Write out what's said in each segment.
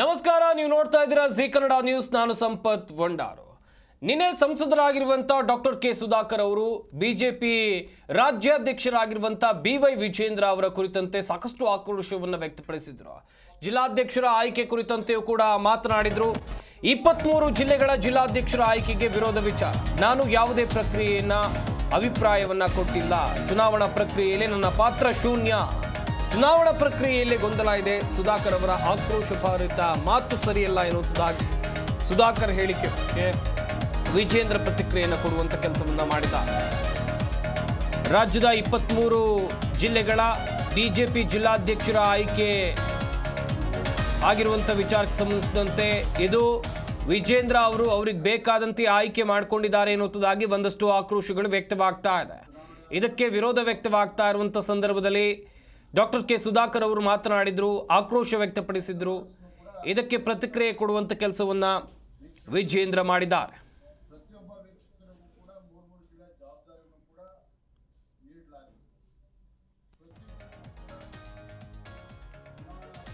ನಮಸ್ಕಾರ, ನೀವು ನೋಡ್ತಾ ಇದ್ದೀರಾ ಜಿ ಕನ್ನಡ ನ್ಯೂಸ್. ನಾನು ಸಂಪತ್ ವಂಡಾರು. ನಿನ್ನೆ ಸಂಸದರಾಗಿರುವಂಥ ಡಾಕ್ಟರ್ ಕೆ ಸುಧಾಕರ್ ಅವರು ಬಿಜೆಪಿ ರಾಜ್ಯಾಧ್ಯಕ್ಷರಾಗಿರುವಂಥ BY ವಿಜೇಂದ್ರ ಅವರ ಕುರಿತಂತೆ ಸಾಕಷ್ಟು ಆಕ್ರೋಶವನ್ನು ವ್ಯಕ್ತಪಡಿಸಿದರು. ಜಿಲ್ಲಾಧ್ಯಕ್ಷರ ಆಯ್ಕೆ ಕುರಿತಂತೆಯೂ ಕೂಡ ಮಾತನಾಡಿದರು. 23 ಜಿಲ್ಲೆಗಳ ಜಿಲ್ಲಾಧ್ಯಕ್ಷರ ಆಯ್ಕೆಗೆ ವಿರೋಧ ವಿಚಾರ. ನಾನು ಯಾವುದೇ ಪ್ರಕ್ರಿಯೆಯನ್ನ ಅಭಿಪ್ರಾಯವನ್ನ ಕೊಟ್ಟಿಲ್ಲ. ಚುನಾವಣಾ ಪ್ರಕ್ರಿಯೆಯಲ್ಲಿ ನನ್ನ ಪಾತ್ರ ಶೂನ್ಯ. ಚುನಾವಣಾ ಪ್ರಕ್ರಿಯೆಯಲ್ಲಿ ಗೊಂದಲ ಇದೆ. ಸುಧಾಕರ್ ಅವರ ಆಕ್ರೋಶಭರಿತ ಮಾತು ಸರಿಯಲ್ಲ ಎನ್ನುವುದಾಗಿ ಸುಧಾಕರ್ ಹೇಳಿಕೆಗೆ ವಿಜೇಂದ್ರ ಪ್ರತಿಕ್ರಿಯೆಯನ್ನು ಕೊಡುವಂತ ಕೆಲಸವನ್ನ ಮಾಡಿದ. ರಾಜ್ಯದ 23 ಜಿಲ್ಲೆಗಳ ಬಿಜೆಪಿ ಜಿಲ್ಲಾಧ್ಯಕ್ಷರ ಆಯ್ಕೆ ಆಗಿರುವಂಥ ವಿಚಾರಕ್ಕೆ ಸಂಬಂಧಿಸಿದಂತೆ ಇದು ವಿಜೇಂದ್ರ ಅವರು ಅವ್ರಿಗೆ ಬೇಕಾದಂತೆ ಆಯ್ಕೆ ಮಾಡಿಕೊಂಡಿದ್ದಾರೆ ಎನ್ನುವುದಾಗಿ ಒಂದಷ್ಟು ಆಕ್ರೋಶಗಳು ವ್ಯಕ್ತವಾಗ್ತಾ ಇದೆ. ಇದಕ್ಕೆ ವಿರೋಧ ವ್ಯಕ್ತವಾಗ್ತಾ ಇರುವಂಥ ಸಂದರ್ಭದಲ್ಲಿ ಡಾಕ್ಟರ್ ಕೆ ಸುಧಾಕರ್ ಅವರು ಮಾತನಾಡಿದರು, ಆಕ್ರೋಶ ವ್ಯಕ್ತಪಡಿಸಿದರು. ಇದಕ್ಕೆ ಪ್ರತಿಕ್ರಿಯೆ ಕೊಡುವಂಥ ಕೆಲಸವನ್ನ ವಿಜೇಂದ್ರ ಮಾಡಿದ್ದಾರೆ.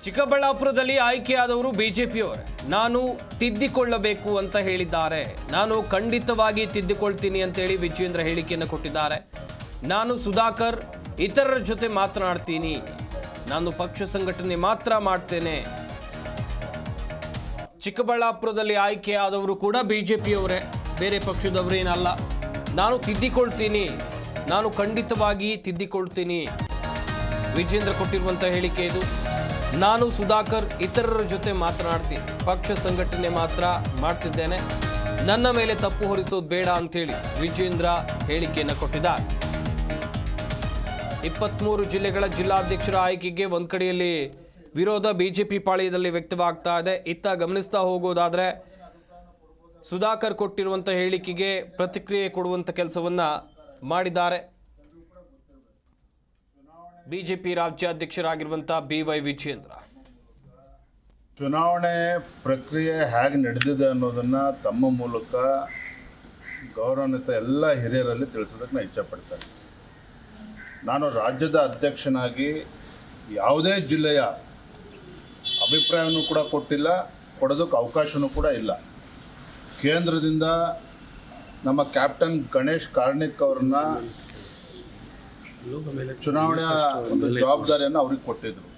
ಚಿಕ್ಕಬಳ್ಳಾಪುರದಲ್ಲಿ ಆಯ್ಕೆಯಾದವರು ಬಿಜೆಪಿಯವರೇ. ನಾನು ತಿದ್ದಿಕೊಳ್ಳಬೇಕು ಅಂತ ಹೇಳಿದ್ದಾರೆ. ನಾನು ಖಂಡಿತವಾಗಿ ತಿದ್ದಿಕೊಳ್ತೀನಿ ಅಂತೇಳಿ ವಿಜೇಂದ್ರ ಹೇಳಿಕೆಯನ್ನು ಕೊಟ್ಟಿದ್ದಾರೆ. ನಾನು ಸುಧಾಕರ್ ಇತರರ ಜೊತೆ ಮಾತನಾಡ್ತೀನಿ. ನಾನು ಪಕ್ಷ ಸಂಘಟನೆ ಮಾತ್ರ ಮಾಡ್ತೇನೆ. ಚಿಕ್ಕಬಳ್ಳಾಪುರದಲ್ಲಿ ಆಯ್ಕೆಯಾದವರು ಕೂಡ ಬಿಜೆಪಿಯವರೇ, ಬೇರೆ ಪಕ್ಷದವರೇನಲ್ಲ. ನಾನು ತಿದ್ದಿಕೊಳ್ತೀನಿ, ನಾನು ಖಂಡಿತವಾಗಿ ತಿದ್ದಿಕೊಳ್ತೀನಿ. ವಿಜೇಂದ್ರ ಕೊಟ್ಟಿರುವಂಥ ಹೇಳಿಕೆ ಇದು. ನಾನು ಸುಧಾಕರ್ ಇತರರ ಜೊತೆ ಮಾತನಾಡ್ತೀನಿ, ಪಕ್ಷ ಸಂಘಟನೆ ಮಾತ್ರ ಮಾಡ್ತಿದ್ದೇನೆ. ನನ್ನ ಮೇಲೆ ತಪ್ಪು ಹೊರಿಸೋದು ಬೇಡ ಅಂತೇಳಿ ವಿಜೇಂದ್ರ ಹೇಳಿಕೆಯನ್ನು ಕೊಟ್ಟಿದ್ದಾರೆ. 23 ಜಿಲ್ಲೆಗಳ ಜಿಲ್ಲಾಧ್ಯಕ್ಷರ ಆಯ್ಕೆಗೆ ಒಂದ್ ಕಡೆಯಲ್ಲಿ ವಿರೋಧ ಬಿಜೆಪಿ ಪಾಳ್ಯದಲ್ಲಿ ವ್ಯಕ್ತವಾಗ್ತಾ ಇದೆ. ಇತ್ತ ಗಮನಿಸ್ತಾ ಹೋಗೋದಾದ್ರೆ ಸುಧಾಕರ್ ಕೊಟ್ಟಿರುವಂಥ ಹೇಳಿಕೆಗೆ ಪ್ರತಿಕ್ರಿಯೆ ಕೊಡುವಂಥ ಕೆಲಸವನ್ನ ಮಾಡಿದ್ದಾರೆ ಬಿಜೆಪಿ ರಾಜ್ಯಾಧ್ಯಕ್ಷರಾಗಿರುವಂಥ BY ವಿಜೇಂದ್ರ. ಚುನಾವಣೆ ಪ್ರಕ್ರಿಯೆ ಹೇಗೆ ನಡೆದಿದೆ ಅನ್ನೋದನ್ನು ತಮ್ಮ ಮೂಲಕ ಗೌರವಾನ್ವಿತ ಎಲ್ಲ ಹಿರಿಯರಲ್ಲಿ ತಿಳಿಸೋದಕ್ಕೆ ನಾನು ಇಚ್ಛಪಡ್ತೇನೆ. ನಾನು ರಾಜ್ಯದ ಅಧ್ಯಕ್ಷನಾಗಿ ಯಾವುದೇ ಜಿಲ್ಲೆಯ ಅಭಿಪ್ರಾಯವನ್ನು ಕೂಡ ಕೊಟ್ಟಿಲ್ಲ, ಕೊಡೋದಕ್ಕೆ ಅವಕಾಶವೂ ಕೂಡ ಇಲ್ಲ. ಕೇಂದ್ರದಿಂದ ನಮ್ಮ ಕ್ಯಾಪ್ಟನ್ ಗಣೇಶ್ ಕಾರ್ಣಿಕ್ ಅವ್ರನ್ನ ಚುನಾವಣೆಯ ಒಂದು ಜವಾಬ್ದಾರಿಯನ್ನು ಅವ್ರಿಗೆ ಕೊಟ್ಟಿದ್ರು.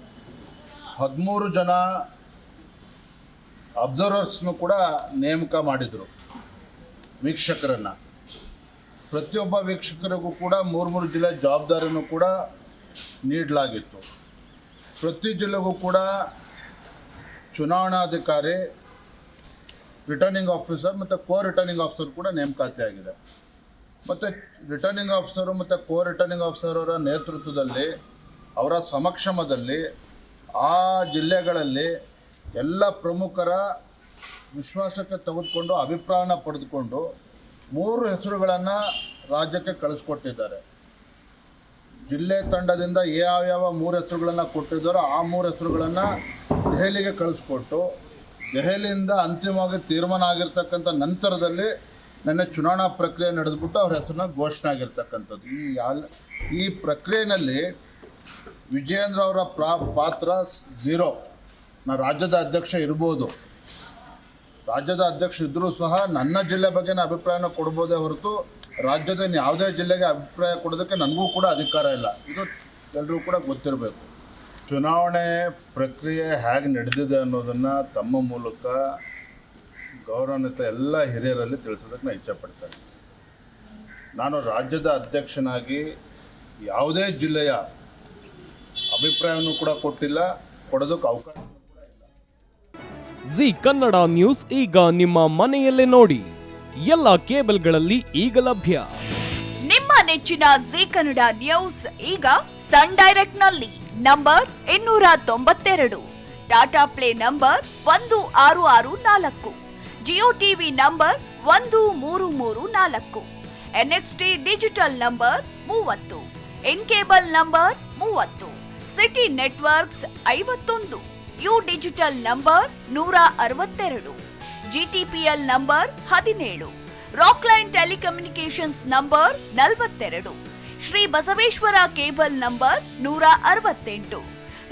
13 ಜನ ಅಬ್ಸರ್ವರ್ಸ್ನು ಕೂಡ ನೇಮಕ ಮಾಡಿದರು, ವೀಕ್ಷಕರನ್ನು. ಪ್ರತಿಯೊಬ್ಬ ವೀಕ್ಷಕರಿಗೂ ಕೂಡ 3 ಜಿಲ್ಲೆ ಜವಾಬ್ದಾರಿಯನ್ನು ಕೂಡ ನೀಡಲಾಗಿತ್ತು. ಪ್ರತಿ ಜಿಲ್ಲೆಗೂ ಕೂಡ ಚುನಾವಣಾಧಿಕಾರಿ, ರಿಟರ್ನಿಂಗ್ ಆಫೀಸರ್ ಮತ್ತು ರಿಟರ್ನಿಂಗ್ ಆಫೀಸರ್ ಕೂಡ ನೇಮಕಾತಿ ಆಗಿದೆ. ಮತ್ತು ರಿಟರ್ನಿಂಗ್ ಆಫೀಸರು ಮತ್ತು ರಿಟರ್ನಿಂಗ್ ಆಫೀಸರ್ ಅವರ ನೇತೃತ್ವದಲ್ಲಿ, ಅವರ ಸಮಕ್ಷಮದಲ್ಲಿ ಆ ಜಿಲ್ಲೆಗಳಲ್ಲಿ ಎಲ್ಲ ಪ್ರಮುಖರ ವಿಶ್ವಾಸಕ್ಕೆ ತೆಗೆದುಕೊಂಡು ಅಭಿಪ್ರಾಯನ ಪಡೆದುಕೊಂಡು 3 ಹೆಸರುಗಳನ್ನು ರಾಜ್ಯಕ್ಕೆ ಕಳಿಸ್ಕೊಟ್ಟಿದ್ದಾರೆ. ಜಿಲ್ಲೆ ತಂಡದಿಂದ ಯಾವ್ಯಾವ 3 ಹೆಸರುಗಳನ್ನು ಕೊಟ್ಟಿದ್ದಾರೋ ಆ 3 ಹೆಸರುಗಳನ್ನು ದೆಹಲಿಗೆ ಕಳಿಸ್ಕೊಟ್ಟು, ದೆಹಲಿಯಿಂದ ಅಂತಿಮವಾಗಿ ತೀರ್ಮಾನ ಆಗಿರ್ತಕ್ಕಂಥ ನಂತರದಲ್ಲಿ ನನ್ನ ಚುನಾವಣಾ ಪ್ರಕ್ರಿಯೆ ನಡೆದ್ಬಿಟ್ಟು ಅವ್ರ ಹೆಸರನ್ನ ಘೋಷಣೆ ಆಗಿರ್ತಕ್ಕಂಥದ್ದು. ಈ ಪ್ರಕ್ರಿಯೆಯಲ್ಲಿ ವಿಜೇಂದ್ರ ಅವರ ಪಾತ್ರ 0. ನಾನು ರಾಜ್ಯದ ಅಧ್ಯಕ್ಷ ಇರ್ಬೋದು, ರಾಜ್ಯದ ಅಧ್ಯಕ್ಷ ಇದ್ದರೂ ಸಹ ನನ್ನ ಜಿಲ್ಲೆ ಬಗ್ಗೆ ಅಭಿಪ್ರಾಯನ ಕೊಡ್ಬೋದೇ ಹೊರತು ರಾಜ್ಯದ ಯಾವುದೇ ಜಿಲ್ಲೆಗೆ ಅಭಿಪ್ರಾಯ ಕೊಡೋದಕ್ಕೆ ನನಗೂ ಕೂಡ ಅಧಿಕಾರ ಇಲ್ಲ. ಇದು ಎಲ್ಲರೂ ಕೂಡ ಗೊತ್ತಿರಬೇಕು. ಚುನಾವಣೆ ಪ್ರಕ್ರಿಯೆ ಹೇಗೆ ನಡೆದಿದೆ ಅನ್ನೋದನ್ನು ತಮ್ಮ ಮೂಲಕ ಗೌರವಾನ್ವಿತ ಎಲ್ಲ ಹಿರಿಯರಲ್ಲಿ ತಿಳಿಸೋದಕ್ಕೆ ನಾನು ಇಚ್ಛಪಡ್ತೇನೆ. ನಾನು ರಾಜ್ಯದ ಅಧ್ಯಕ್ಷನಾಗಿ ಯಾವುದೇ ಜಿಲ್ಲೆಯ ಅಭಿಪ್ರಾಯವನ್ನು ಕೂಡ ಕೊಟ್ಟಿಲ್ಲ, ಕೊಡೋದಕ್ಕೆ ಅವಕಾಶ. ಜಿ ಕನ್ನಡ ನ್ಯೂಸ್ ಈಗ ನಿಮ್ಮ ಮನೆಯಲ್ಲೇ ನೋಡಿ. ಎಲ್ಲ ಕೇಬಲ್ಗಳಲ್ಲಿ ಈಗ ಲಭ್ಯ. ನಿಮ್ಮ ನೆಚ್ಚಿನ ಜಿ ಕನ್ನಡ ನ್ಯೂಸ್ ಈಗ ಸನ್ ಡೈರೆಕ್ಟ್ ನಲ್ಲಿ number 292, Tata play number 1664, Jio TV number 1334, NXT digital number 30, in cable number 30, city networks 51, U digital number 162, GTPL number 17, Rockline telecommunications number 42, Shri Basaveshwara cable number 168,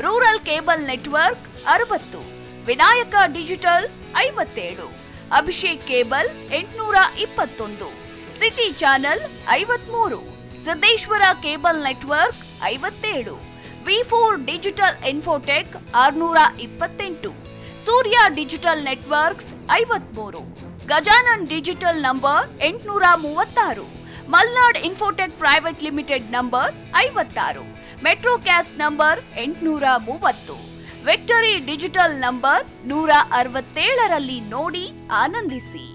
rural cable network 60, Vinayaka digital 57, Abhishek cable 821, city channel 53, Siddeshwara cable network 57, V4 digital Infotech 628, Surya digital networks 53, Gajanan digital number 836, Malnad infotech private limited number 56, Metrocast number 830, victory digital number 167ರಲ್ಲಿ ನೋಡಿ ಆನಂದಿಸಿ.